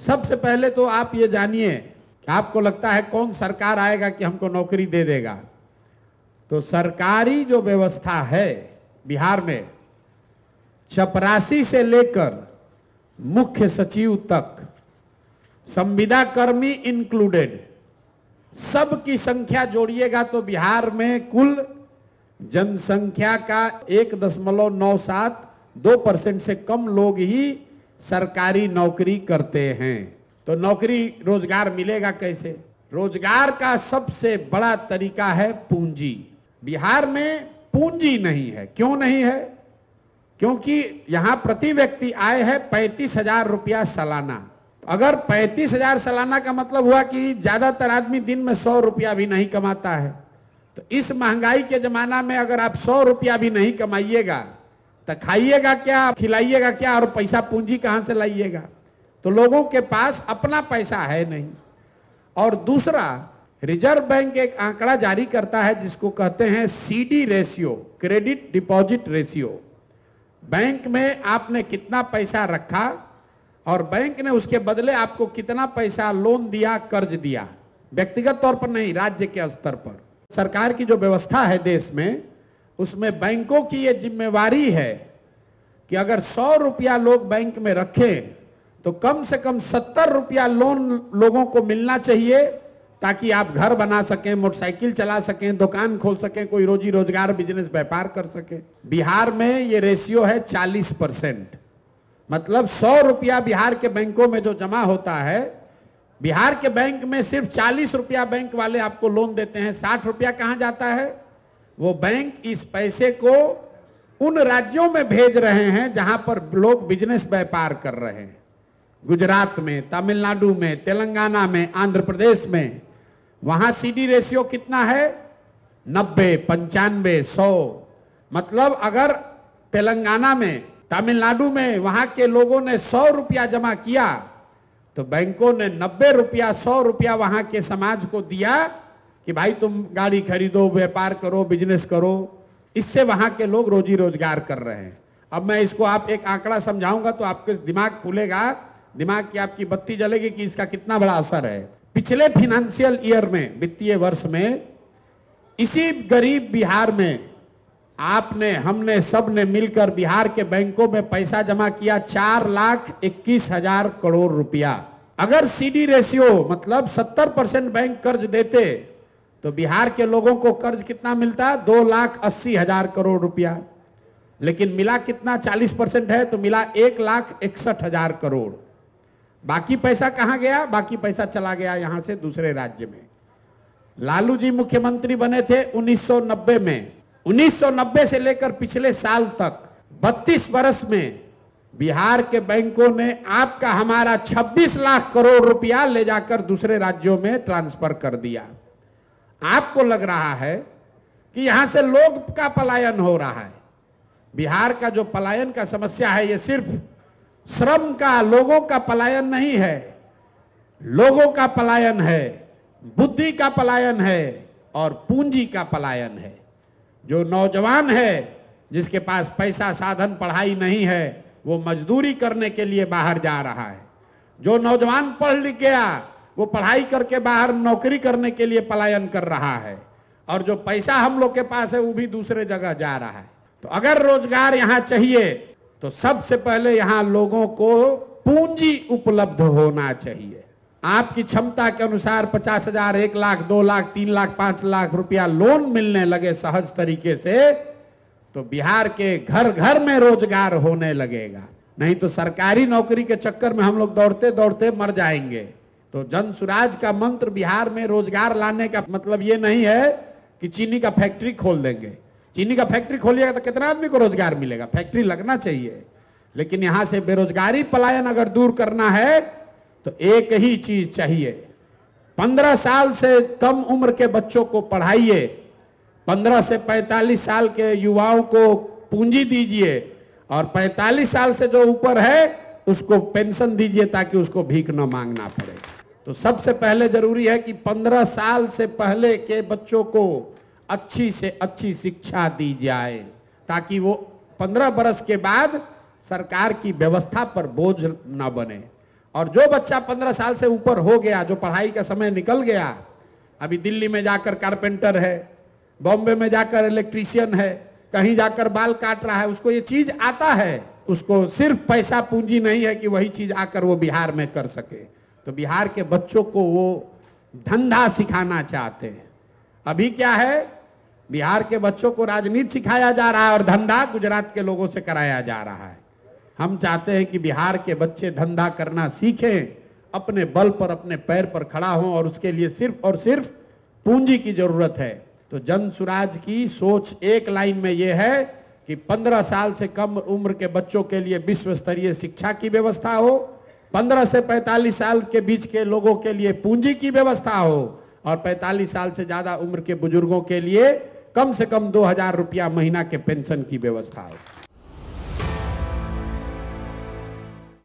सबसे पहले तो आप ये जानिए कि आपको लगता है कौन सरकार आएगा कि हमको नौकरी दे देगा। तो सरकारी जो व्यवस्था है बिहार में, चपरासी से लेकर मुख्य सचिव तक, संविदा कर्मी इंक्लूडेड, सबकी संख्या जोड़िएगा तो बिहार में कुल जनसंख्या का 1.97-2% से कम लोग ही सरकारी नौकरी करते हैं। तो नौकरी रोजगार मिलेगा कैसे? रोजगार का सबसे बड़ा तरीका है पूंजी। बिहार में पूंजी नहीं है। क्यों नहीं है? क्योंकि यहां प्रति व्यक्ति आय है 35,000 रुपया सालाना। अगर 35,000 सालाना का मतलब हुआ कि ज्यादातर आदमी दिन में 100 रुपया भी नहीं कमाता है। तो इस महंगाई के जमाना में अगर आप 100 रुपया भी नहीं कमाइएगा तो खाइएगा क्या, खिलाइएगा क्या, और पैसा पूंजी कहां से लाइएगा? तो लोगों के पास अपना पैसा है नहीं। और दूसरा, रिजर्व बैंक एक आंकड़ा जारी करता है जिसको कहते हैं CD ratio, credit deposit ratio. Bank में आपने कितना पैसा रखा और बैंक ने उसके बदले आपको कितना पैसा लोन दिया, कर्ज दिया, व्यक्तिगत तौर पर नहीं, राज्य के स्तर पर। सरकार की जो व्यवस्था है देश में, उसमें बैंकों की ये जिम्मेवारी है कि अगर 100 रुपया लोग बैंक में रखें तो कम से कम 70 रुपया लोन लोगों को मिलना चाहिए, ताकि आप घर बना सकें, मोटरसाइकिल चला सकें, दुकान खोल सकें, कोई रोजी रोजगार बिजनेस व्यापार कर सकें। बिहार में ये रेशियो है 40%। मतलब 100 रुपया बिहार के बैंकों में जो जमा होता है, बिहार के बैंक में सिर्फ 40 रुपया बैंक वाले आपको लोन देते हैं। 60 रुपया कहां जाता है? वो बैंक इस पैसे को उन राज्यों में भेज रहे हैं जहां पर लोग बिजनेस व्यापार कर रहे हैं। गुजरात में, तमिलनाडु में, तेलंगाना में, आंध्र प्रदेश में। वहां CD रेशियो कितना है? 90, 95, 100। मतलब अगर तेलंगाना में, तमिलनाडु में वहां के लोगों ने 100 रुपया जमा किया तो बैंकों ने 90 रुपया, 100 रुपया वहां के समाज को दिया कि भाई तुम गाड़ी खरीदो, व्यापार करो, बिजनेस करो। इससे वहां के लोग रोजी रोजगार कर रहे हैं। अब मैं इसको आप एक आंकड़ा समझाऊंगा तो आपके दिमाग खुलेगा, दिमाग की आपकी बत्ती जलेगी कि इसका कितना बड़ा असर है। पिछले फाइनेंशियल ईयर में, वित्तीय वर्ष में, इसी गरीब बिहार में आपने, हमने, सब ने मिलकर बिहार के बैंकों में पैसा जमा किया 4,21,000 करोड़ रुपया। अगर CD रेशियो मतलब 70% बैंक कर्ज देते तो बिहार के लोगों को कर्ज कितना मिलता? 2,80,000 करोड़ रुपया। लेकिन मिला कितना? 40% है तो मिला 1,61,000 करोड़। बाकी पैसा कहां गया? बाकी पैसा चला गया यहां से दूसरे राज्य में। लालू जी मुख्यमंत्री बने थे 1990 में। 1990 से लेकर पिछले साल तक 32 बरस में बिहार के बैंकों ने आपका, हमारा 26 लाख करोड़ रुपया ले जाकर दूसरे राज्यों में ट्रांसफर कर दिया। आपको लग रहा है कि यहां से लोग का पलायन हो रहा है। बिहार का जो पलायन का समस्या है, ये सिर्फ श्रम का, लोगों का पलायन नहीं है। लोगों का पलायन है, बुद्धि का पलायन है और पूंजी का पलायन है। जो नौजवान है, जिसके पास पैसा, साधन, पढ़ाई नहीं है, वो मजदूरी करने के लिए बाहर जा रहा है। जो नौजवान पढ़ लिख गया, वो पढ़ाई करके बाहर नौकरी करने के लिए पलायन कर रहा है। और जो पैसा हम लोग के पास है वो भी दूसरे जगह जा रहा है। तो अगर रोजगार यहां चाहिए तो सबसे पहले यहां लोगों को पूंजी उपलब्ध होना चाहिए। आपकी क्षमता के अनुसार 50,000, 1 लाख, 2 लाख, 3 लाख, 5 लाख रुपया लोन मिलने लगे सहज तरीके से तो बिहार के घर घर में रोजगार होने लगेगा। नहीं तो सरकारी नौकरी के चक्कर में हम लोग दौड़ते दौड़ते मर जाएंगे। तो जन सुराज का मंत्र बिहार में रोजगार लाने का मतलब ये नहीं है कि चीनी का फैक्ट्री खोल देंगे। चीनी का फैक्ट्री खोलिएगा तो कितना आदमी को रोजगार मिलेगा? फैक्ट्री लगना चाहिए। लेकिन यहां से बेरोजगारी पलायन अगर दूर करना है तो एक ही चीज चाहिए, 15 साल से कम उम्र के बच्चों को पढ़ाइए, 15 से 45 साल के युवाओं को पूंजी दीजिए और 45 साल से जो ऊपर है उसको पेंशन दीजिए ताकि उसको भीख न मांगना पड़े। तो सबसे पहले जरूरी है कि 15 साल से पहले के बच्चों को अच्छी से अच्छी शिक्षा दी जाए ताकि वो 15 बरस के बाद सरकार की व्यवस्था पर बोझ न बने। और जो बच्चा 15 साल से ऊपर हो गया, जो पढ़ाई का समय निकल गया, अभी दिल्ली में जाकर कारपेंटर है, बॉम्बे में जाकर इलेक्ट्रीशियन है, कहीं जाकर बाल काट रहा है, उसको ये चीज आता है, उसको सिर्फ पैसा पूंजी नहीं है कि वही चीज आकर वो बिहार में कर सके। तो बिहार के बच्चों को वो धंधा सिखाना चाहते हैं। अभी क्या है, बिहार के बच्चों को राजनीति सिखाया जा रहा है और धंधा गुजरात के लोगों से कराया जा रहा है। हम चाहते हैं कि बिहार के बच्चे धंधा करना सीखें, अपने बल पर अपने पैर पर खड़ा हों, और उसके लिए सिर्फ और सिर्फ पूंजी की जरूरत है। तो जन सुराज की सोच एक लाइन में यह है कि 15 साल से कम उम्र के बच्चों के लिए विश्व स्तरीय शिक्षा की व्यवस्था हो, 15 से 45 साल के बीच के लोगों के लिए पूंजी की व्यवस्था हो, और 45 साल से ज्यादा उम्र के बुजुर्गों के लिए कम से कम 2000 रुपया महीना के पेंशन की व्यवस्था हो।